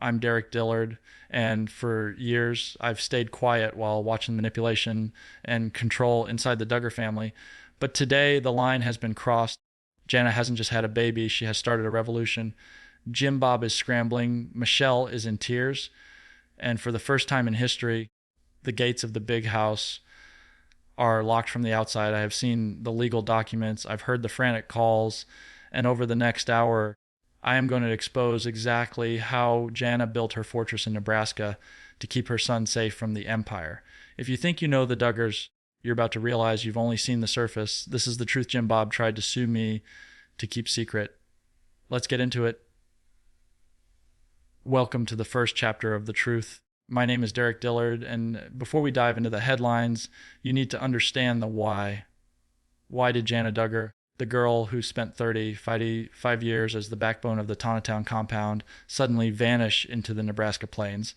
I'm Derek Dillard, and for years I've stayed quiet while watching manipulation and control inside the Duggar family. But today the line has been crossed. Jana hasn't just had a baby, she has started a revolution. Jim Bob is scrambling, Michelle is in tears, and for the first time in history, the gates of the big house are locked from the outside. I have seen the legal documents, I've heard the frantic calls, and over the next hour, I am going to expose exactly how Jana built her fortress in Nebraska to keep her son safe from the Empire. If you think you know the Duggars, you're about to realize you've only seen the surface. This is the truth Jim Bob tried to sue me to keep secret. Let's get into it. Welcome to the first chapter of The Truth. My name is Derek Dillard, and before we dive into the headlines, you need to understand the why. Why did Jana Duggar, the girl who spent 35 years as the backbone of the Tonatown compound, suddenly vanish into the Nebraska plains?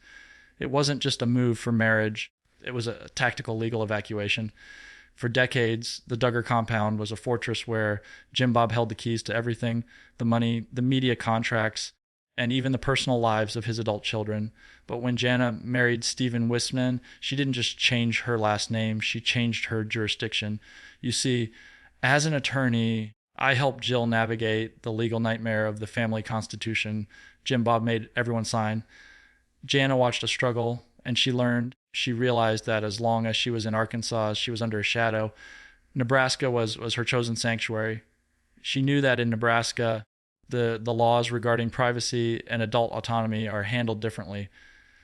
It wasn't just a move for marriage. It was a tactical legal evacuation. For decades, the Duggar compound was a fortress where Jim Bob held the keys to everything, the money, the media contracts, and even the personal lives of his adult children. But when Jana married Stephen Wissmann, she didn't just change her last name, she changed her jurisdiction. You see, as an attorney, I helped Jill navigate the legal nightmare of the family constitution Jim Bob made everyone sign. Jana watched a struggle, and she realized that as long as she was in Arkansas, she was under a shadow. Nebraska was her chosen sanctuary. She knew that in Nebraska, the laws regarding privacy and adult autonomy are handled differently.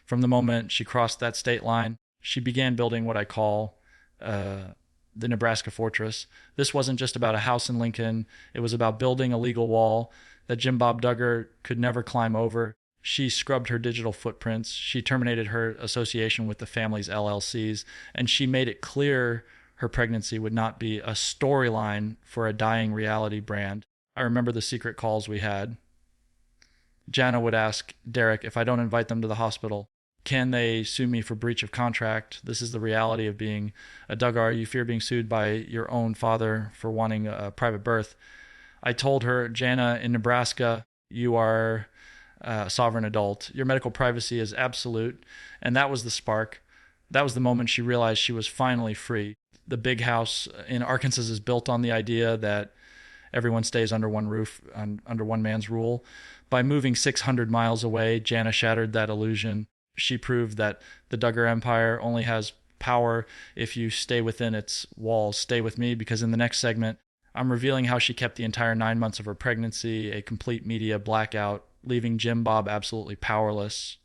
From the moment she crossed that state line, she began building what I call the Nebraska Fortress. This wasn't just about a house in Lincoln. It was about building a legal wall that Jim Bob Duggar could never climb over. She scrubbed her digital footprints. She terminated her association with the family's LLCs, and she made it clear her pregnancy would not be a storyline for a dying reality brand. I remember the secret calls we had. Jana would ask Derek, if I don't invite them to the hospital, can they sue me for breach of contract? This is the reality of being a Duggar. You fear being sued by your own father for wanting a private birth. I told her, Jana, in Nebraska, you are a sovereign adult. Your medical privacy is absolute. And that was the spark. That was the moment she realized she was finally free. The big house in Arkansas is built on the idea that everyone stays under one roof, under one man's rule. By moving 600 miles away, Jana shattered that illusion. She proved that the Duggar Empire only has power if you stay within its walls. Stay with me, because in the next segment, I'm revealing how she kept the entire 9 months of her pregnancy a complete media blackout, leaving Jim Bob absolutely powerless.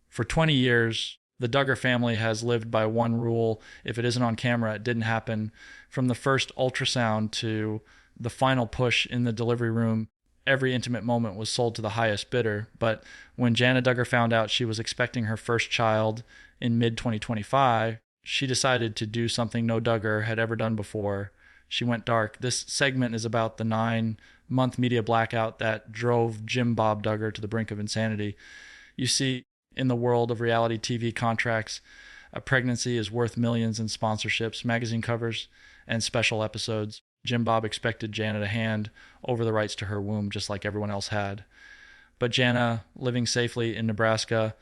For 20 years, the Duggar family has lived by one rule: if it isn't on camera, it didn't happen. From the first ultrasound to the final push in the delivery room, every intimate moment was sold to the highest bidder. But when Jana Duggar found out she was expecting her first child in mid-2025, she decided to do something no Duggar had ever done before. She went dark. This segment is about the 9-month media blackout that drove Jim Bob Duggar to the brink of insanity. You see, in the world of reality TV contracts, a pregnancy is worth millions in sponsorships, magazine covers, and special episodes. Jim Bob expected Jana to hand over the rights to her womb just like everyone else had. But Jana, living safely in Nebraska,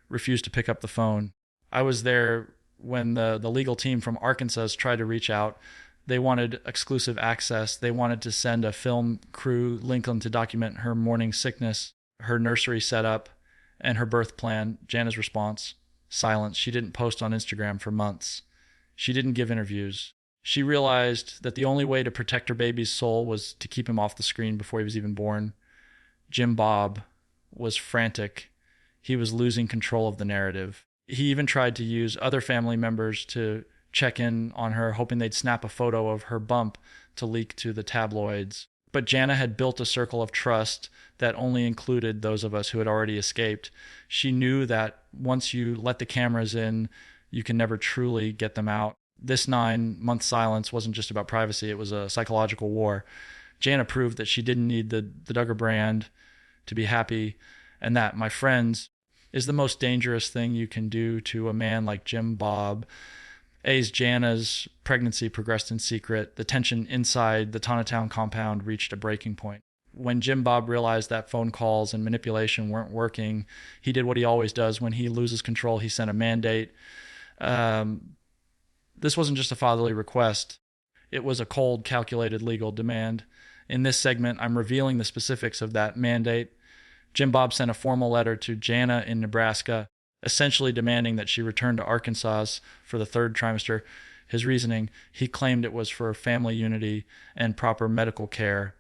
refused to pick up the phone. I was there when the legal team from Arkansas tried to reach out. They wanted exclusive access. They wanted to send a film crew Lincoln to document her morning sickness, her nursery setup, and her birth plan. Jana's response: silence. She didn't post on Instagram for months. She didn't give interviews. She realized that the only way to protect her baby's soul was to keep him off the screen before he was even born. Jim Bob was frantic. He was losing control of the narrative. He even tried to use other family members to check in on her, hoping they'd snap a photo of her bump to leak to the tabloids. But Jana had built a circle of trust that only included those of us who had already escaped. She knew that once you let the cameras in, you can never truly get them out. This 9-month silence wasn't just about privacy, it was a psychological war. Jana proved that she didn't need the Duggar brand to be happy, and that, my friends, is the most dangerous thing you can do to a man like Jim Bob. As Jana's pregnancy progressed in secret, the tension inside the Tonatown compound reached a breaking point. When Jim Bob realized that phone calls and manipulation weren't working, he did what he always does. When he loses control, he sent a mandate. This wasn't just a fatherly request. It was a cold, calculated legal demand. In this segment, I'm revealing the specifics of that mandate. Jim Bob sent a formal letter to Jana in Nebraska, essentially demanding that she return to Arkansas for the third trimester. His reasoning, he claimed it was for family unity and proper medical care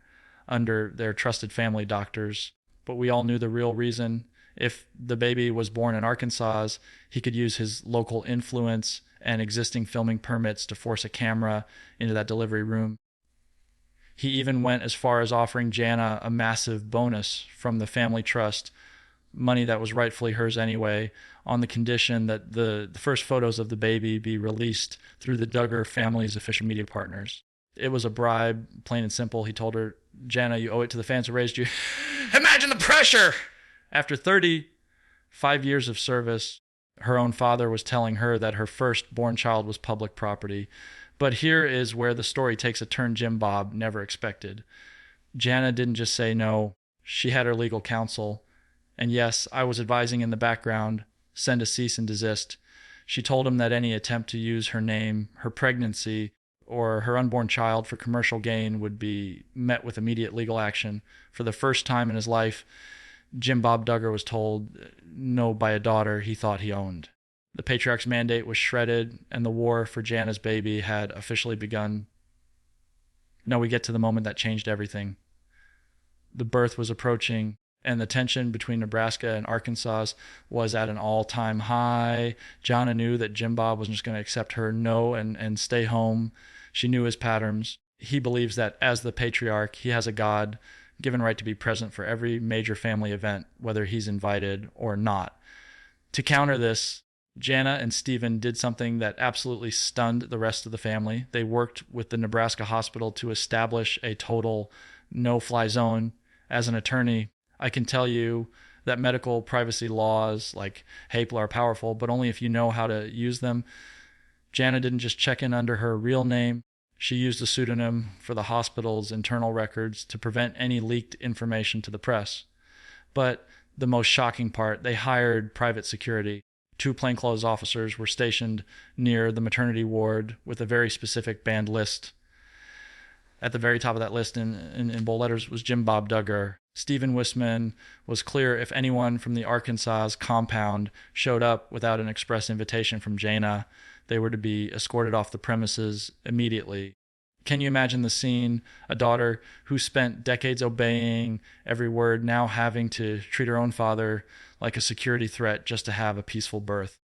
under their trusted family doctors. But we all knew the real reason. If the baby was born in Arkansas, he could use his local influence and existing filming permits to force a camera into that delivery room. He even went as far as offering Jana a massive bonus from the family trust, money that was rightfully hers anyway, on the condition that the first photos of the baby be released through the Duggar family's official media partners. It was a bribe, plain and simple. He told her, Jana, you owe it to the fans who raised you. Imagine the pressure! After 35 years of service, her own father was telling her that her firstborn child was public property. But here is where the story takes a turn Jim Bob never expected. Jana didn't just say no. She had her legal counsel. And yes, I was advising in the background, send a cease and desist. She told him that any attempt to use her name, her pregnancy, or her unborn child for commercial gain would be met with immediate legal action. For the first time in his life, Jim Bob Duggar was told no by a daughter he thought he owned. The patriarch's mandate was shredded, and the war for Jana's baby had officially begun. Now we get to the moment that changed everything. The birth was approaching, and the tension between Nebraska and Arkansas was at an all-time high. Jana knew that Jim Bob wasn't just going to accept her no and stay home. She knew his patterns. He believes that as the patriarch, he has a God given right to be present for every major family event, whether he's invited or not. To counter this, Jana and Stephen did something that absolutely stunned the rest of the family. They worked with the Nebraska hospital to establish a total no-fly zone. As an attorney, I can tell you that medical privacy laws like HAPLA are powerful, but only if you know how to use them. Jana didn't just check in under her real name. She used a pseudonym for the hospital's internal records to prevent any leaked information to the press. But the most shocking part, they hired private security. 2 plainclothes officers were stationed near the maternity ward with a very specific banned list. At the very top of that list in bold letters was Jim Bob Duggar. Stephen Wissmann was clear if anyone from the Arkansas compound showed up without an express invitation from Jana, they were to be escorted off the premises immediately. Can you imagine the scene? A daughter who spent decades obeying every word, now having to treat her own father like a security threat just to have a peaceful birth.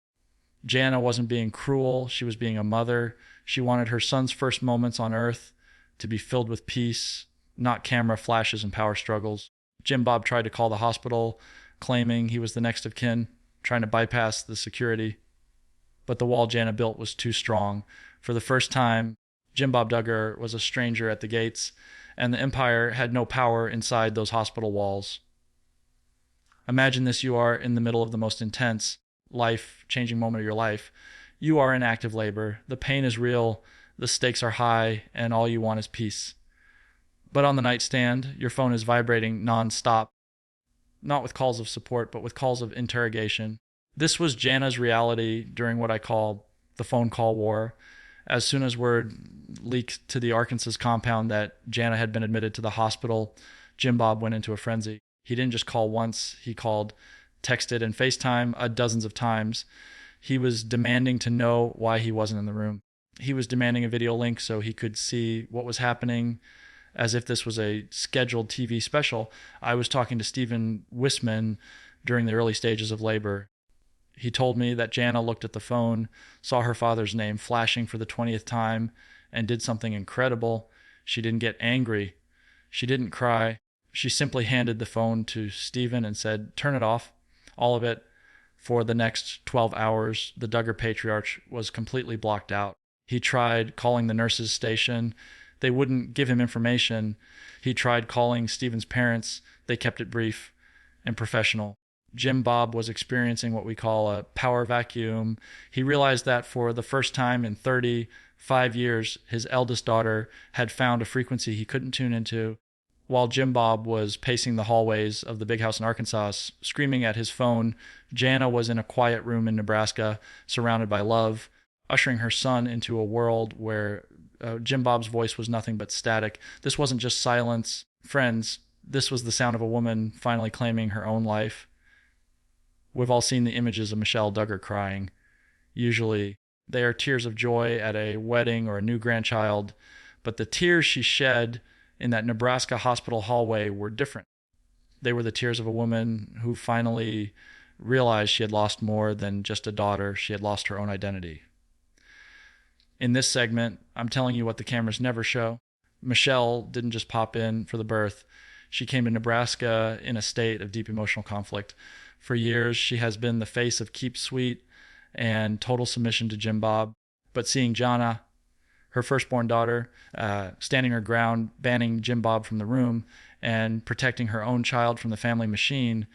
Jana wasn't being cruel. She was being a mother. She wanted her son's first moments on earth to be filled with peace, not camera flashes and power struggles. Jim Bob tried to call the hospital, claiming he was the next of kin, trying to bypass the security. But the wall Jana built was too strong. For the first time, Jim Bob Duggar was a stranger at the gates, and the Empire had no power inside those hospital walls. Imagine this: you are in the middle of the most intense, life-changing moment of your life. You are in active labor. The pain is real, the stakes are high, and all you want is peace. But on the nightstand, your phone is vibrating non-stop, not with calls of support, but with calls of interrogation. This was Jana's reality during what I call the phone call war. As soon as word leaked to the Arkansas compound that Jana had been admitted to the hospital, Jim Bob went into a frenzy. He didn't just call once, he called, texted, and FaceTime dozens of times. He was demanding to know why he wasn't in the room. He was demanding a video link so he could see what was happening, as if this was a scheduled TV special. I was talking to Stephen Wissmann during the early stages of labor. He told me that Jana looked at the phone, saw her father's name flashing for the 20th time, and did something incredible. She didn't get angry. She didn't cry. She simply handed the phone to Stephen and said, "Turn it off." All of it. For the next 12 hours, the Duggar patriarch was completely blocked out. He tried calling the nurses' station. They wouldn't give him information. He tried calling Stephen's parents. They kept it brief and professional. Jim Bob was experiencing what we call a power vacuum. He realized that for the first time in 35 years, his eldest daughter had found a frequency he couldn't tune into. While Jim Bob was pacing the hallways of the big house in Arkansas, screaming at his phone, Jana was in a quiet room in Nebraska, surrounded by love, ushering her son into a world where Jim Bob's voice was nothing but static. This wasn't just silence. Friends, this was the sound of a woman finally claiming her own life. We've all seen the images of Michelle Duggar crying. Usually, they are tears of joy at a wedding or a new grandchild, but the tears she shed in that Nebraska hospital hallway were different. They were the tears of a woman who finally realized she had lost more than just a daughter. She had lost her own identity. In this segment, I'm telling you what the cameras never show. Michelle didn't just pop in for the birth. She came to Nebraska in a state of deep emotional conflict. For years, she has been the face of Keep Sweet and total submission to Jim Bob. But seeing Jana, her firstborn daughter, standing her ground, banning Jim Bob from the room, and protecting her own child from the family machine,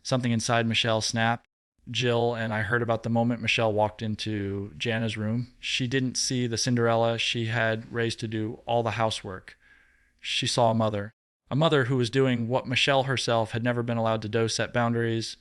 something inside Michelle snapped. Jill and I heard about the moment Michelle walked into Jana's room. She didn't see the Cinderella she had raised to do all the housework. She saw a mother who was doing what Michelle herself had never been allowed to do, set boundaries.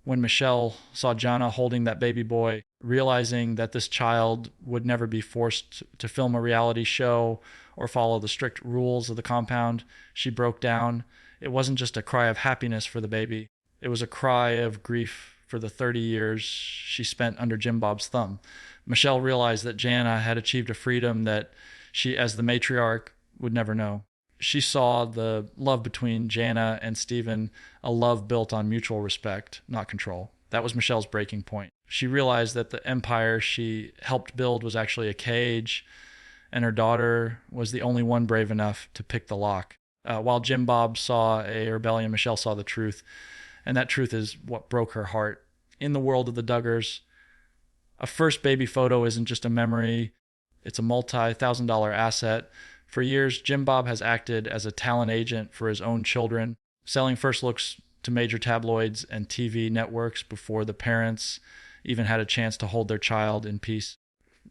When Michelle saw Jana holding that baby boy, realizing that this child would never be forced to film a reality show or follow the strict rules of the compound, she broke down. It wasn't just a cry of happiness for the baby. It was a cry of grief for the 30 years she spent under Jim Bob's thumb. Michelle realized that Jana had achieved a freedom that she, as the matriarch, would never know. She saw the love between Jana and Stephen, a love built on mutual respect, not control. That was Michelle's breaking point. She realized that the empire she helped build was actually a cage, and her daughter was the only one brave enough to pick the lock. While Jim Bob saw a rebellion, Michelle saw the truth. And that truth is what broke her heart. In the world of the Duggars, a first baby photo isn't just a memory. It's a multi-$1,000 asset. For years, Jim Bob has acted as a talent agent for his own children, selling first looks to major tabloids and TV networks before the parents even had a chance to hold their child in peace.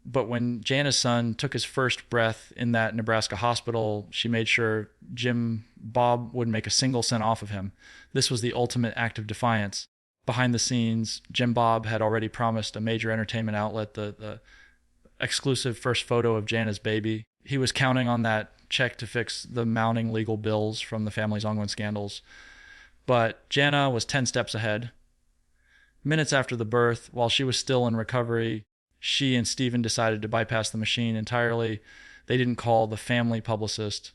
But when Jana's son took his first breath in that Nebraska hospital, she made sure Jim Bob wouldn't make a single cent off of him. This was the ultimate act of defiance. Behind the scenes, Jim Bob had already promised a major entertainment outlet the exclusive first photo of Jana's baby. He was counting on that check to fix the mounting legal bills from the family's ongoing scandals. But Jana was 10 steps ahead. Minutes after the birth, while she was still in recovery, she and Stephen decided to bypass the machine entirely. They didn't call the family publicist.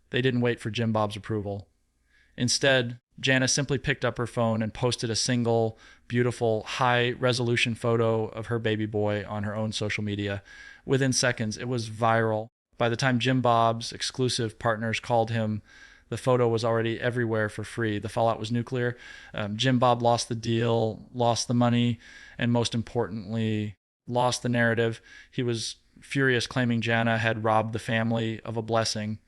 They didn't wait for Jim Bob's approval. Instead, Jana simply picked up her phone and posted a single, beautiful, high-resolution photo of her baby boy on her own social media. Within seconds, it was viral. By the time Jim Bob's exclusive partners called him, the photo was already everywhere for free. The fallout was nuclear. Jim Bob lost the deal, lost the money, and most importantly, lost the narrative. He was furious, claiming Jana had robbed the family of a blessing.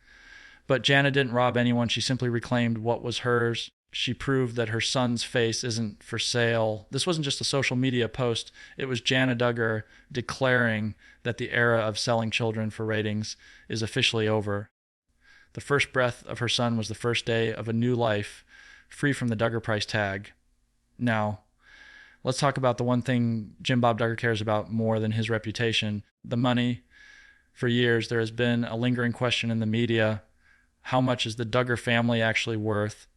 But Jana didn't rob anyone. She simply reclaimed what was hers. She proved that her son's face isn't for sale. This wasn't just a social media post. It was Anna Duggar declaring that the era of selling children for ratings is officially over. The first breath of her son was the first day of a new life, free from the Duggar price tag. Now, let's talk about the one thing Jim Bob Duggar cares about more than his reputation, the money. For years, there has been a lingering question in the media: how much is the Duggar family actually worth?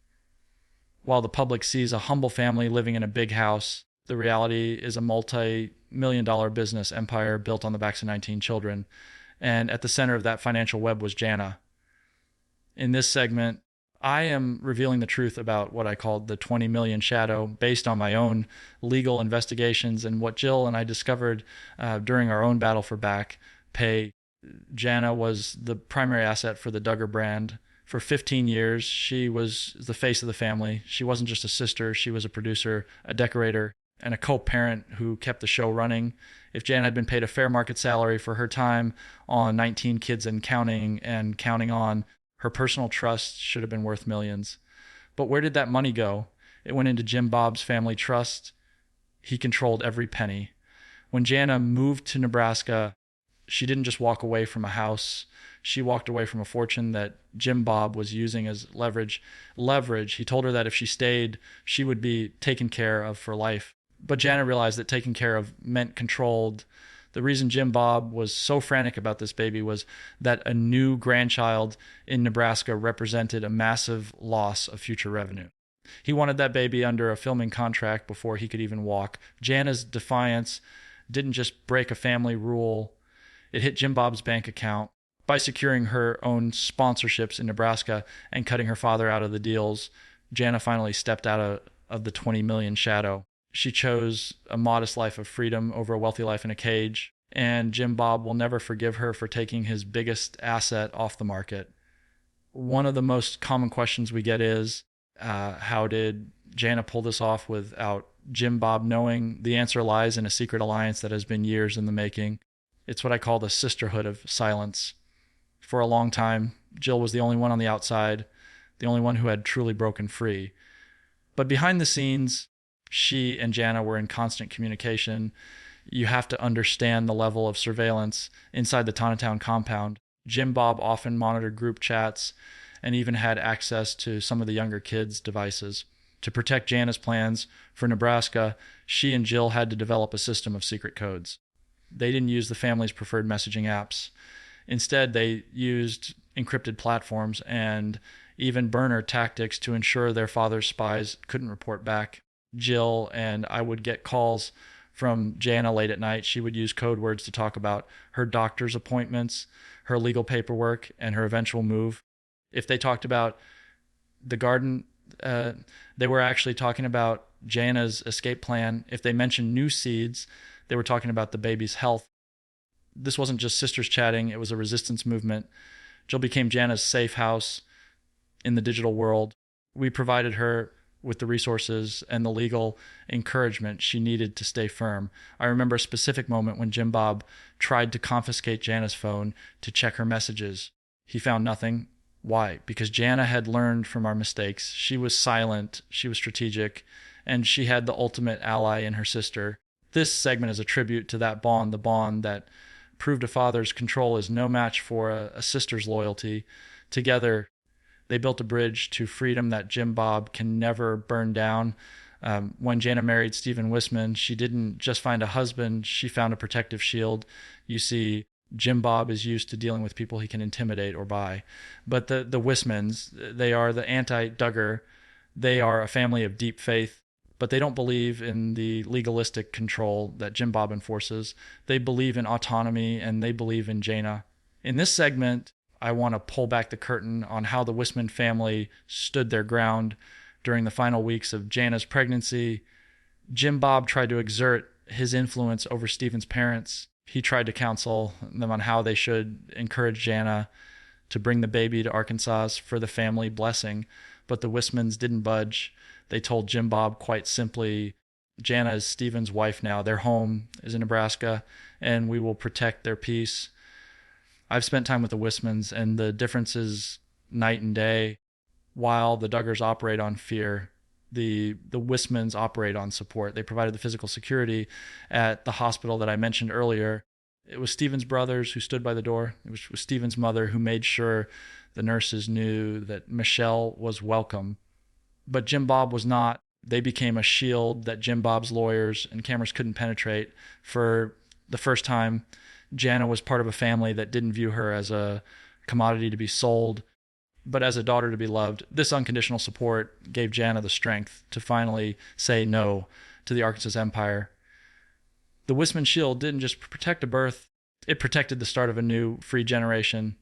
While the public sees a humble family living in a big house, the reality is a multi-million-dollar business empire built on the backs of 19 children. And at the center of that financial web was Jana. In this segment, I am revealing the truth about what I called the 20 million shadow, based on my own legal investigations and what Jill and I discovered during our own battle for back pay. Jana was the primary asset for the Duggar brand. For 15 years, she was the face of the family. She wasn't just a sister. She was a producer, a decorator, and a co-parent who kept the show running. If Jana had been paid a fair market salary for her time on 19 kids and counting on, her personal trust should have been worth millions. But where did that money go? It went into Jim Bob's family trust. He controlled every penny. When Jana moved to Nebraska, She didn't just walk away from a house. She walked away from a fortune that Jim Bob was using as leverage. He told her that if she stayed, she would be taken care of for life. But Jana realized that taken care of meant controlled. The reason Jim Bob was so frantic about this baby was that a new grandchild in Nebraska represented a massive loss of future revenue. He wanted that baby under a filming contract before he could even walk. Jana's defiance didn't just break a family rule, it hit Jim Bob's bank account. By securing her own sponsorships in Nebraska and cutting her father out of the deals, Jana finally stepped out of the 20 million shadow. She chose a modest life of freedom over a wealthy life in a cage, and Jim Bob will never forgive her for taking his biggest asset off the market. One of the most common questions we get is, how did Jana pull this off without Jim Bob knowing? The answer lies in a secret alliance that has been years in the making. It's what I call the sisterhood of silence. For a long time, Jill was the only one on the outside, the only one who had truly broken free. But behind the scenes, she and Jana were in constant communication. You have to understand the level of surveillance inside the Tonatown compound. Jim Bob often monitored group chats and even had access to some of the younger kids' devices. To protect Jana's plans for Nebraska, she and Jill had to develop a system of secret codes. They didn't use the family's preferred messaging apps. Instead, they used encrypted platforms and even burner tactics to ensure their father's spies couldn't report back. Jill and I would get calls from Jana late at night. She would use code words to talk about her doctor's appointments, her legal paperwork, and her eventual move. If they talked about the garden, they were actually talking about Jana's escape plan. If they mentioned new seeds, they were talking about the baby's health. This wasn't just sisters chatting, it was a resistance movement. Jill became Jana's safe house in the digital world. We provided her with the resources and the legal encouragement she needed to stay firm. I remember a specific moment when Jim Bob tried to confiscate Jana's phone to check her messages. He found nothing. Why? Because Jana had learned from our mistakes. She was silent, she was strategic, and she had the ultimate ally in her sister. This segment is a tribute to that bond, the bond that proved a father's control is no match for a sister's loyalty. Together, they built a bridge to freedom that Jim Bob can never burn down. When Jana married Stephen Wissmann, she didn't just find a husband, she found a protective shield. You see, Jim Bob is used to dealing with people he can intimidate or buy. But the Wissmanns, they are the anti-Duggar. They are a family of deep faith, but they don't believe in the legalistic control that Jim Bob enforces. They believe in autonomy, and they believe in Jana. In this segment, I want to pull back the curtain on how the Wissmann family stood their ground during the final weeks of Jana's pregnancy. Jim Bob tried to exert his influence over Stephen's parents. He tried to counsel them on how they should encourage Jana to bring the baby to Arkansas for the family blessing, but the Wissmanns didn't budge. They told Jim Bob quite simply, Jana is Stephen's wife now. Their home is in Nebraska, and we will protect their peace. I've spent time with the Wissmanns, and the difference is night and day. While the Duggars operate on fear, the Wissmanns operate on support. They provided the physical security at the hospital that I mentioned earlier. It was Stephen's brothers who stood by the door. It was Stephen's mother who made sure the nurses knew that Michelle was welcome. But Jim Bob was not. They became a shield that Jim Bob's lawyers and cameras couldn't penetrate. For the first time, Jana was part of a family that didn't view her as a commodity to be sold, but as a daughter to be loved. This unconditional support gave Jana the strength to finally say no to the Arkansas Empire. The Wissmann shield didn't just protect a birth, it protected the start of a new, free generation.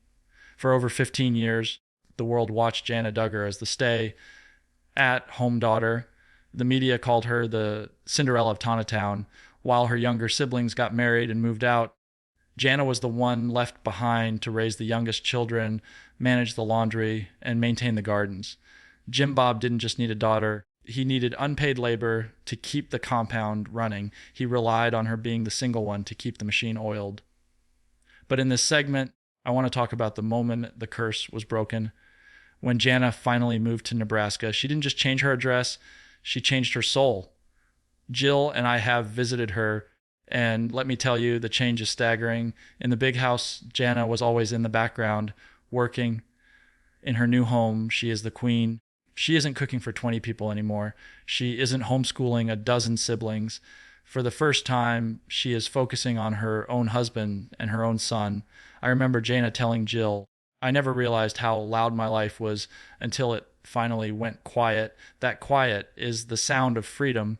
For over 15 years, the world watched Jana Duggar as the stay-at-home daughter. The media called her the Cinderella of Tonatown. While her younger siblings got married and moved out, Jana was the one left behind to raise the youngest children, manage the laundry, and maintain the gardens. Jim Bob didn't just need a daughter. He needed unpaid labor to keep the compound running. He relied on her being the single one to keep the machine oiled. But in this segment, I want to talk about the moment the curse was broken. When Jana finally moved to Nebraska, she didn't just change her address, she changed her soul. Jill and I have visited her, And let me tell you, the change is staggering. In the big house, Jana was always in the background, working. In her new home, she is the queen. She isn't cooking for 20 people anymore. She isn't homeschooling a dozen siblings. For the first time, she is focusing on her own husband and her own son. I remember Jana telling Jill, I never realized how loud my life was until it finally went quiet. That quiet is the sound of freedom.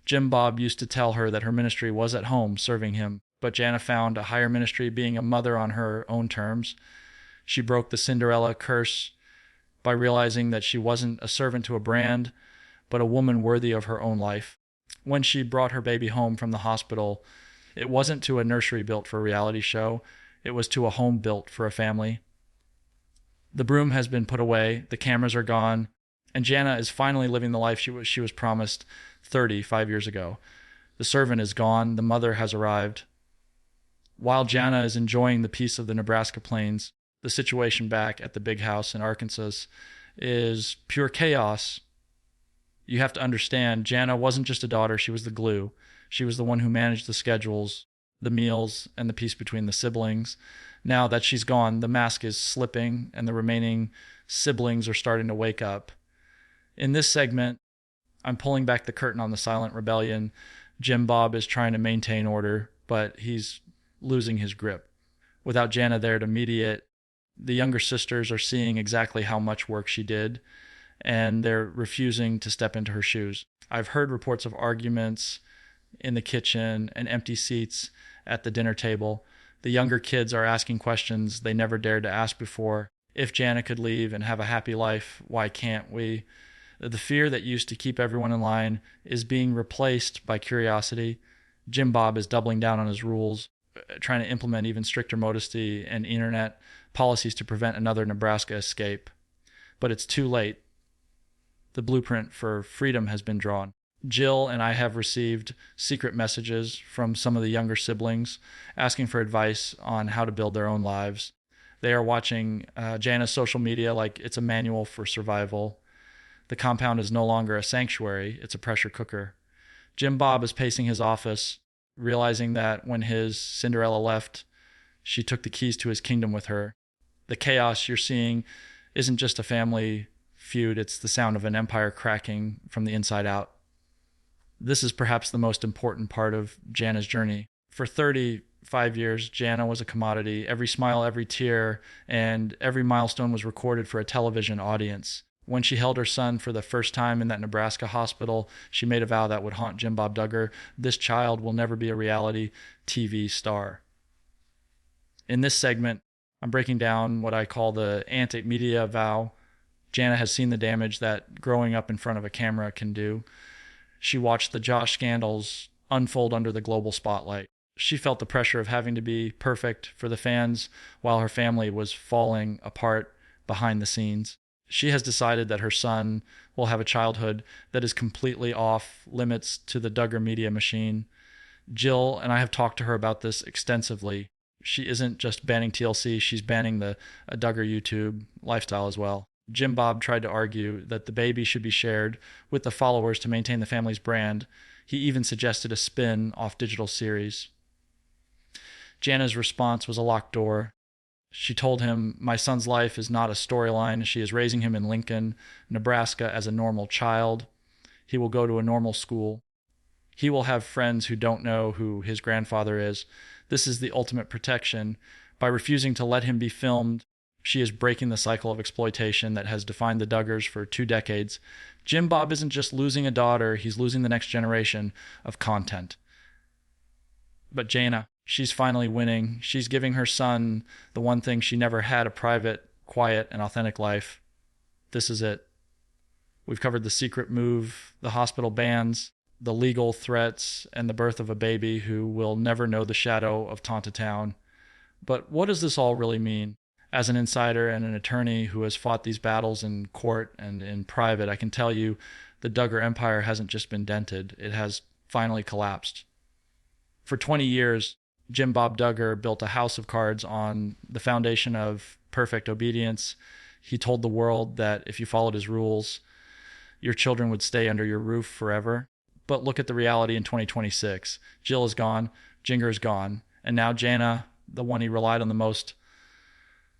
Jim Bob used to tell her that her ministry was at home serving him, but Jana found a higher ministry being a mother on her own terms. She broke the Cinderella curse by realizing that she wasn't a servant to a brand, but a woman worthy of her own life. When she brought her baby home from the hospital, it wasn't to a nursery built for a reality show. It was to a home built for a family. The broom has been put away, the cameras are gone, and Jana is finally living the life she was promised 35 years ago. The servant is gone, the mother has arrived. While Jana is enjoying the peace of the Nebraska plains, the situation back at the big house in Arkansas is pure chaos. You have to understand, Jana wasn't just a daughter, she was the glue. She was the one who managed the schedules, the meals, and the peace between the siblings. Now that she's gone, the mask is slipping, and the remaining siblings are starting to wake up. In this segment, I'm pulling back the curtain on the silent rebellion. Jim Bob is trying to maintain order, but he's losing his grip. Without Jana there to mediate, the younger sisters are seeing exactly how much work she did, and they're refusing to step into her shoes. I've heard reports of arguments in the kitchen and empty seats at the dinner table. The younger kids are asking questions they never dared to ask before. If Jana could leave and have a happy life, why can't we? The fear that used to keep everyone in line is being replaced by curiosity. Jim Bob is doubling down on his rules, trying to implement even stricter modesty and internet policies to prevent another Nebraska escape. But it's too late. The blueprint for freedom has been drawn. Jill and I have received secret messages from some of the younger siblings asking for advice on how to build their own lives. They are watching Jana's social media like it's a manual for survival. The compound is no longer a sanctuary, it's a pressure cooker. Jim Bob is pacing his office, realizing that when his Cinderella left, she took the keys to his kingdom with her. The chaos you're seeing isn't just a family feud, it's the sound of an empire cracking from the inside out. This is perhaps the most important part of Jana's journey. For 35 years, Jana was a commodity. Every smile, every tear, and every milestone was recorded for a television audience. When she held her son for the first time in that Nebraska hospital, she made a vow that would haunt Jim Bob Duggar. This child will never be a reality TV star. In this segment, I'm breaking down what I call the anti-media vow. Jana has seen the damage that growing up in front of a camera can do. She watched the Josh scandals unfold under the global spotlight. She felt the pressure of having to be perfect for the fans while her family was falling apart behind the scenes. She has decided that her son will have a childhood that is completely off limits to the Duggar media machine. Jill and I have talked to her about this extensively. She isn't just banning TLC, she's banning the Duggar YouTube lifestyle as well. Jim Bob tried to argue that the baby should be shared with the followers to maintain the family's brand. He even suggested a spin-off digital series. Jana's response was a locked door. She told him, my son's life is not a storyline. She is raising him in Lincoln, Nebraska as a normal child. He will go to a normal school. He will have friends who don't know who his grandfather is. This is the ultimate protection. By refusing to let him be filmed, she is breaking the cycle of exploitation that has defined the Duggars for 2 decades. Jim Bob isn't just losing a daughter, he's losing the next generation of content. But Jana, she's finally winning. She's giving her son the one thing she never had, a private, quiet, and authentic life. This is it. We've covered the secret move, the hospital bans, the legal threats, and the birth of a baby who will never know the shadow of Tontatown. But what does this all really mean? As an insider and an attorney who has fought these battles in court and in private, I can tell you the Duggar Empire hasn't just been dented, it has finally collapsed. For 20 years, Jim Bob Duggar built a house of cards on the foundation of perfect obedience. He told the world that if you followed his rules, your children would stay under your roof forever. But look at the reality in 2026. Jill is gone. Jinger is gone. And now Jana, the one he relied on the most,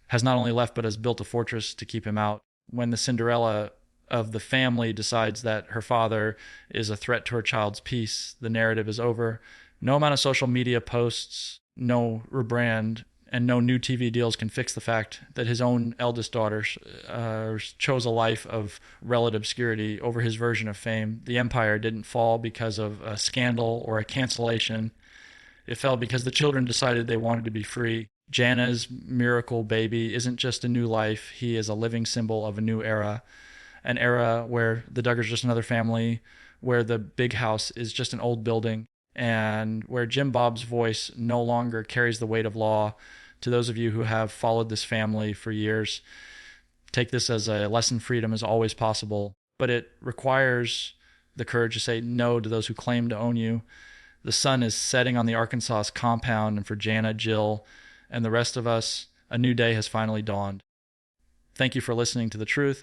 has not only left but has built a fortress to keep him out. When the Cinderella of the family decides that her father is a threat to her child's peace, the narrative is over. No amount of social media posts, no rebrand, and no new TV deals can fix the fact that his own eldest daughter chose a life of relative obscurity over his version of fame. The empire didn't fall because of a scandal or a cancellation. It fell because the children decided they wanted to be free. Jana's miracle baby isn't just a new life. He is a living symbol of a new era, an era where the Duggars are just another family, where the big house is just an old building, and where Jim Bob's voice no longer carries the weight of law. To those of you who have followed this family for years, take this as a lesson. Freedom is always possible, but it requires the courage to say no to those who claim to own you. The sun is setting on the Arkansas compound, and for Jana, Jill, and the rest of us, a new day has finally dawned. Thank you for listening to The Truth.